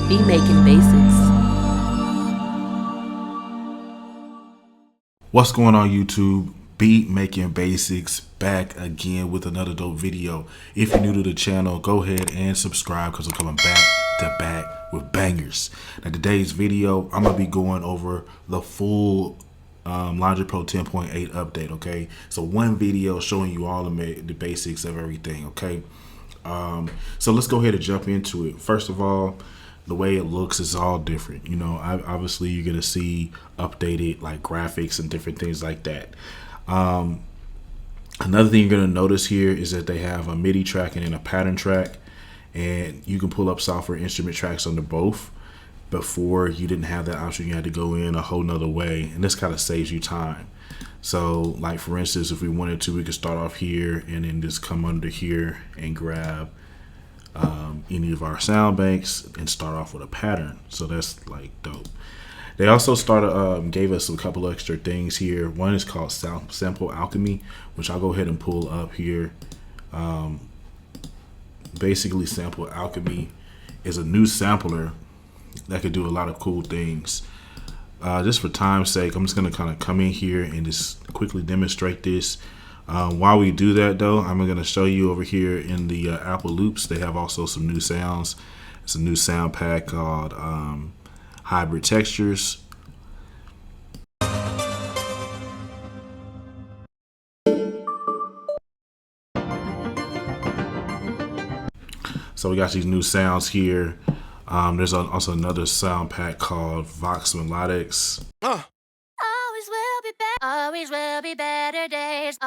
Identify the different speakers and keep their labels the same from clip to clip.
Speaker 1: Be making basics.
Speaker 2: What's going on YouTube? Beat Making Basics back again with another dope video. If you're new to the channel, go ahead and subscribe because I'm coming back to back with bangers. Now today's video, I'm going to be going over the full Logic Pro 10.8 update, okay? So one video showing you all the basics of everything, okay? So let's go ahead and jump into it. First of all, the way it looks is all different. You know, obviously you're going to see updated like graphics and different things like that. Another thing you're going to notice here is that they have a MIDI track and then a pattern track, and you can pull up software instrument tracks under both. Before, you didn't have that option. You had to go in a whole nother way, and this kind of saves you time. So like for instance, if we wanted to, we could start off here and then just come under here and grab any of our sound banks and start off with a pattern. So that's like dope. They also gave us a couple extra things here. One is called Sample Alchemy, which I'll go ahead and pull up here. Basically, Sample Alchemy is a new sampler that could do a lot of cool things. Just for time's sake, I'm just going to kind of come in here and just quickly demonstrate this. While we do that though, I'm going to show you over here in the Apple Loops, they have also some new sounds. It's a new sound pack called Hybrid Textures. So we got these new sounds here. There's also another sound pack called Vox Melodics.
Speaker 3: Always will be better days.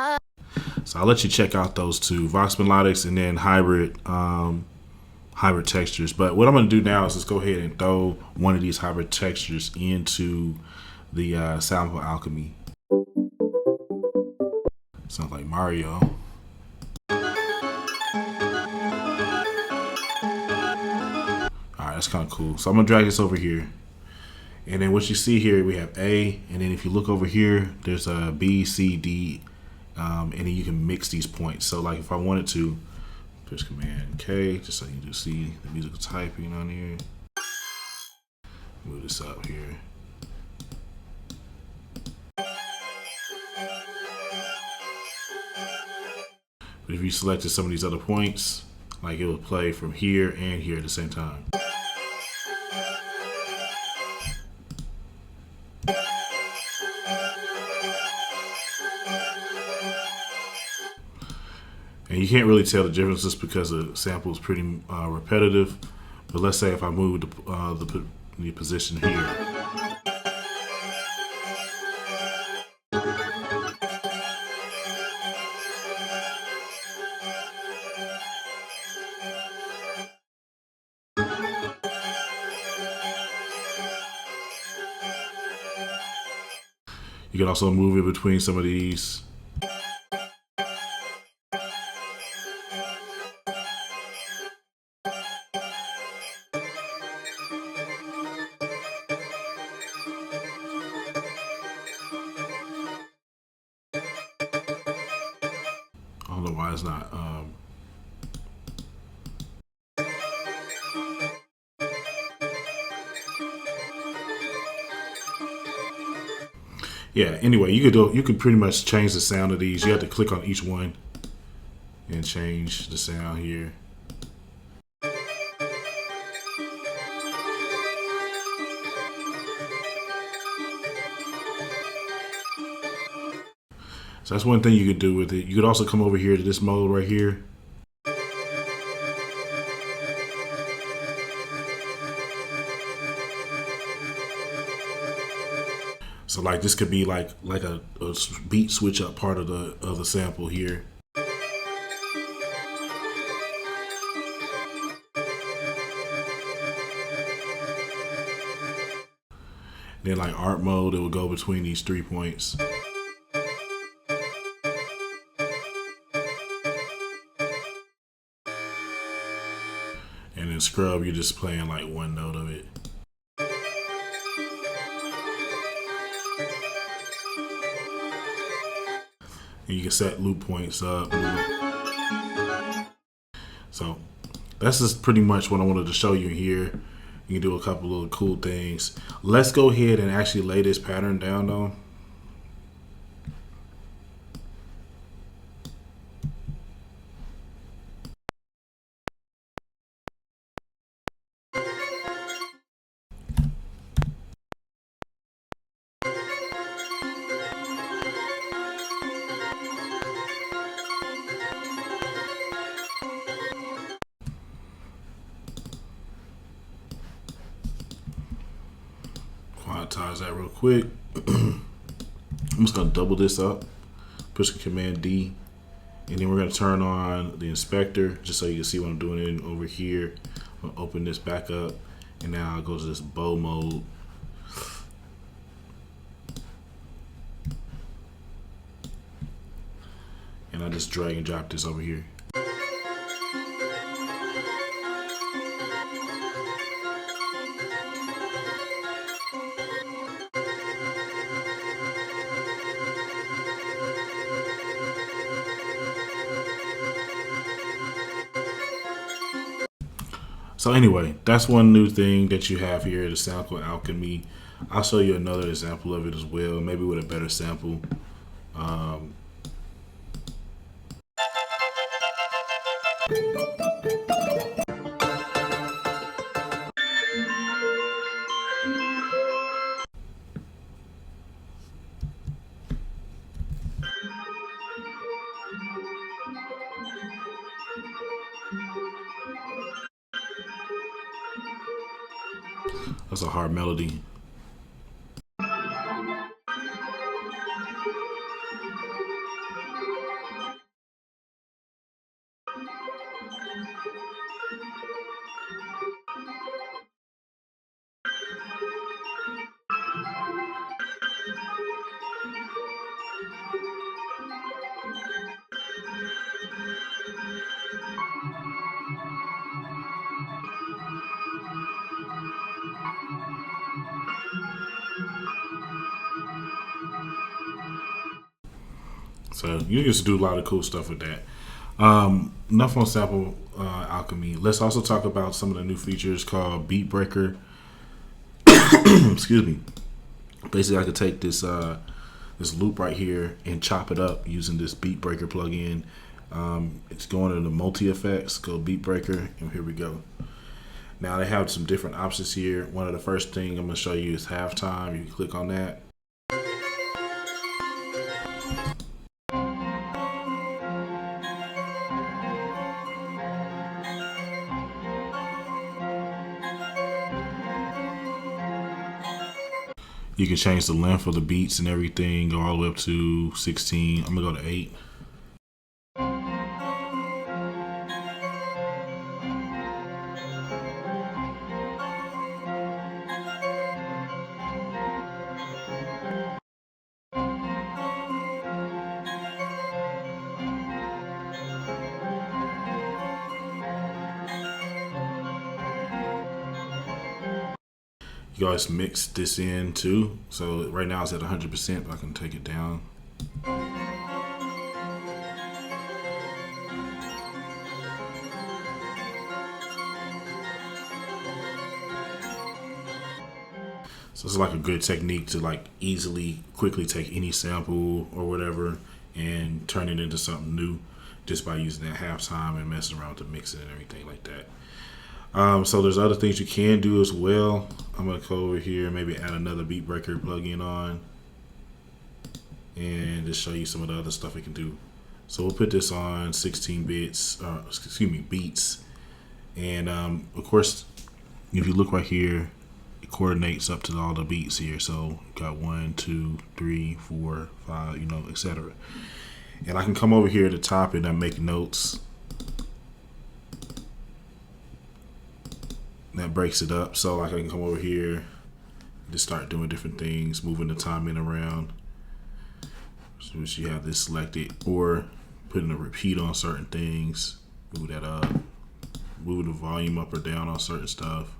Speaker 2: So I'll let you check out those two, Vox Melodics and then Hybrid Textures. But what I'm going to do now is just go ahead and throw one of these Hybrid Textures into the Sample Alchemy. Sounds like Mario. Alright, that's kind of cool. So I'm going to drag this over here. And then what you see here, we have A, and then if you look over here, there's a B, C, D, and then you can mix these points. So like if I wanted to, push Command K, just so you can see the musical typing on here. Move this up here. But if you selected some of these other points, like it will play from here and here at the same time. And you can't really tell the differences because the sample is pretty repetitive. But let's say if I move the position here. You can also move in between some of these. I don't know why it's not. Yeah. Anyway, you could pretty much change the sound of these. You have to click on each one and change the sound here. So that's one thing you could do with it. You could also come over here to this mode right here. So like this could be like a beat switch up part of the sample here. Then like art mode, it will go between these 3 points. And in scrub, you're just playing like one note of it. And you can set loop points up. So that's just pretty much what I wanted to show you here. You can do a couple of cool things. Let's go ahead and actually lay this pattern down though. Quantize that real quick. I'm just gonna double this up, push Command D, and then we're gonna turn on the inspector just so you can see what I'm doing in over here. I'll open this back up, and now I'll go to this bow mode. And I just drag and drop this over here. So anyway, that's one new thing that you have here, the sound called Alchemy. I'll show you another example of it as well, maybe with a better sample. That's a hard melody. So you can just do a lot of cool stuff with that. Enough on sample Alchemy. Let's also talk about some of the new features called Beat Breaker. Excuse me. Basically, I could take this this loop right here and chop it up using this Beat Breaker plugin. It's going into multi effects. Go Beat Breaker, and here we go. Now they have some different options here. One of the first thing I'm going to show you is halftime. You can click on that. You can change the length of the beats and everything, go all the way up to 16. I'm gonna go to 8. You guys mix this in too. So right now it's at 100%, but I can take it down. So it's like a good technique to like easily, quickly take any sample or whatever and turn it into something new just by using that halftime and messing around with the mixing and everything like that. So there's other things you can do as well. I'm gonna go over here, maybe add another Beat Breaker plugin on, and just show you some of the other stuff we can do. So we'll put this on 16 bits, beats, and of course, if you look right here, it coordinates up to all the beats here. So got 1, 2, 3, 4, 5, etc. And I can come over here at the top and I make notes. That breaks it up, so like I can come over here, just start doing different things, moving the timing around. So you have this selected, or putting a repeat on certain things, move that up, moving the volume up or down on certain stuff.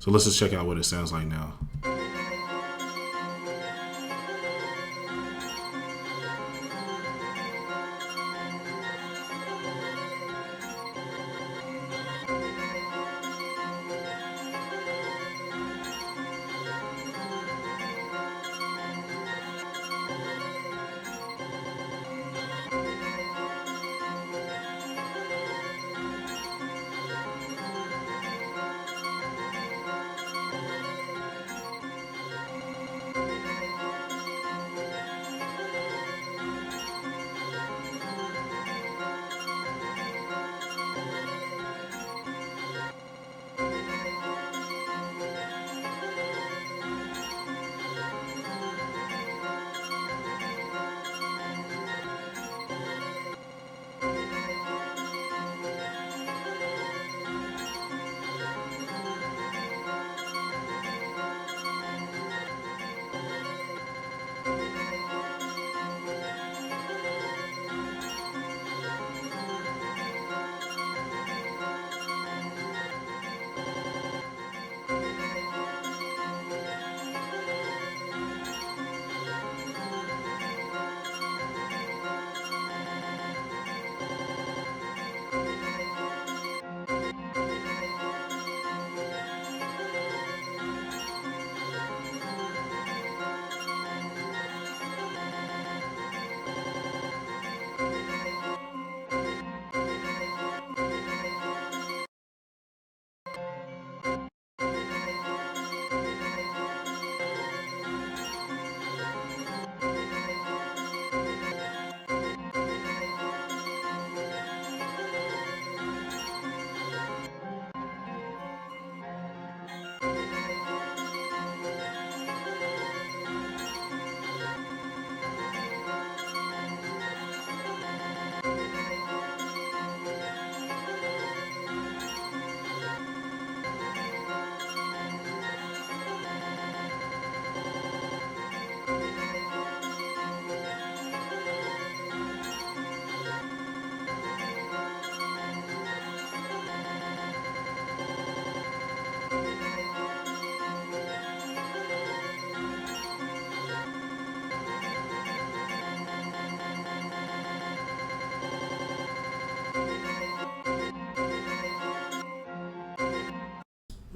Speaker 2: So let's just check out what it sounds like now.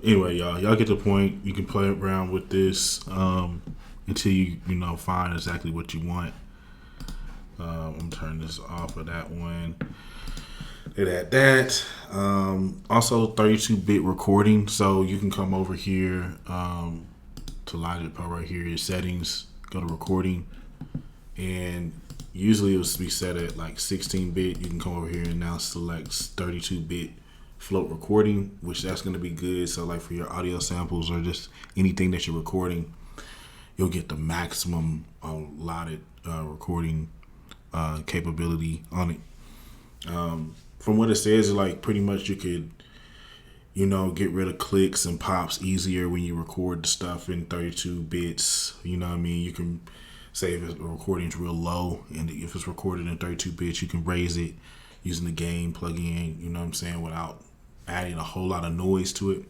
Speaker 2: Anyway, y'all get the point. You can play around with this until you find exactly what you want. I'm gonna turn this off of that one. It had that. Also, 32-bit recording. So you can come over here to Logic Pro right here. Your settings. Go to recording, and usually it will be set at like 16-bit. You can come over here and now select 32-bit float recording, which that's going to be good. So like for your audio samples or just anything that you're recording, you'll get the maximum allotted recording capability on it. From what it says, like pretty much you could get rid of clicks and pops easier when you record the stuff in 32 bits. You know what I mean? You can say if the recording's real low, and if it's recorded in 32 bits, you can raise it using the gain plugin, you know what I'm saying, without adding a whole lot of noise to it.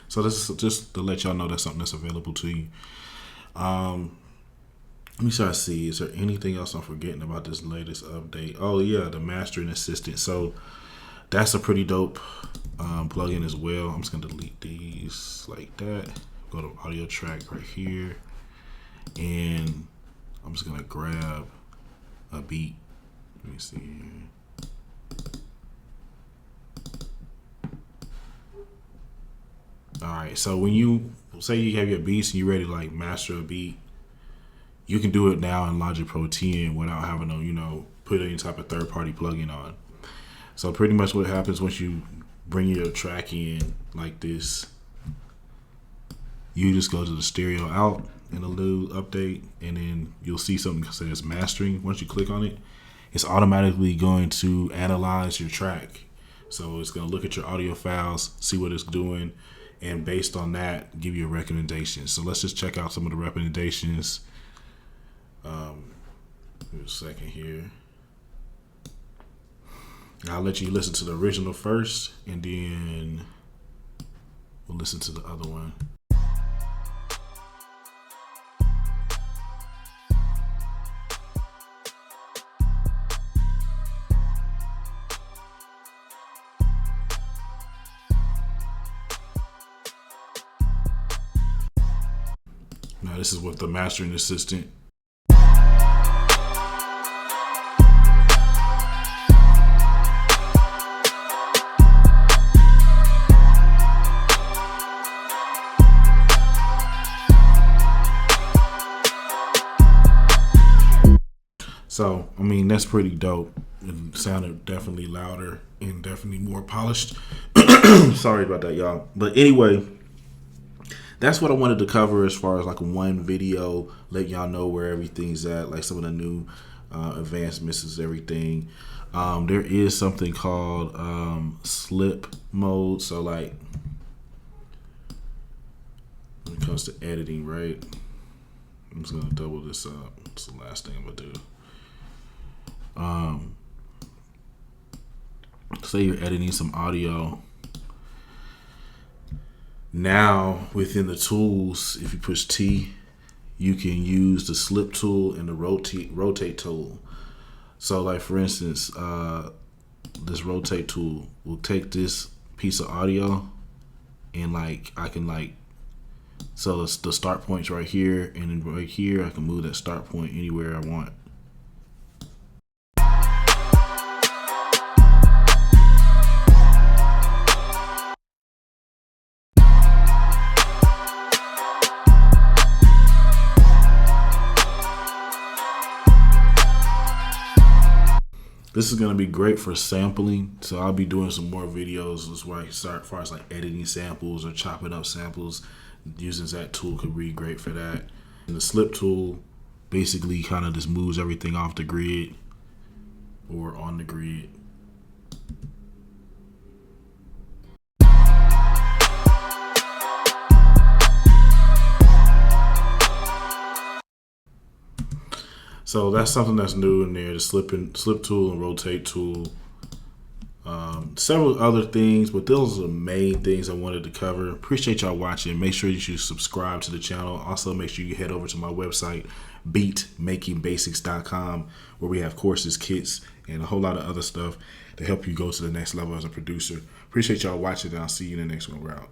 Speaker 2: So this is just to let y'all know that's something that's available to you. Let me try to see, is there anything else I'm forgetting about this latest update? Oh yeah, the mastering assistant. So that's a pretty dope plugin as well. I'm just gonna delete these like that. Go to audio track right here, and I'm just gonna grab a beat. Let me see here. All right, so when you say you have your beats and you're ready to like master a beat, you can do it now in Logic Pro 10 without having to put any type of third-party plugin on. So pretty much what happens once you bring your track in like this, you just go to the stereo out in a little update, and then you'll see something that says mastering. Once you click on it, it's automatically going to analyze your track. So it's going to look at your audio files, see what it's doing, and based on that, give you a recommendation. So let's just check out some of the recommendations. Give me a second here. I'll let you listen to the original first, and then we'll listen to the other one. Now this is what the mastering assistant. So, I mean, that's pretty dope. It sounded definitely louder and definitely more polished. Sorry about that, y'all. But anyway, that's what I wanted to cover as far as like one video, let y'all know where everything's at, like some of the new advancements and everything. There is something called slip mode. So like when it comes to editing, right? I'm just gonna double this up. It's the last thing I'm gonna do. Say you're editing some audio. Now within the tools, if you push T, you can use the slip tool and the rotate tool. So like for instance, this rotate tool will take this piece of audio and like I can like, so it's the start point's right here, and then right here I can move that start point anywhere I want. This is gonna be great for sampling, so I'll be doing some more videos as where I start as far as like editing samples or chopping up samples. Using that tool could be great for that. And the slip tool basically kind of just moves everything off the grid or on the grid. So that's something that's new in there, the slip tool and rotate tool. Several other things, but those are the main things I wanted to cover. Appreciate y'all watching. Make sure you should subscribe to the channel. Also, make sure you head over to my website, beatmakingbasics.com, where we have courses, kits, and a whole lot of other stuff to help you go to the next level as a producer. Appreciate y'all watching, and I'll see you in the next one. We're out.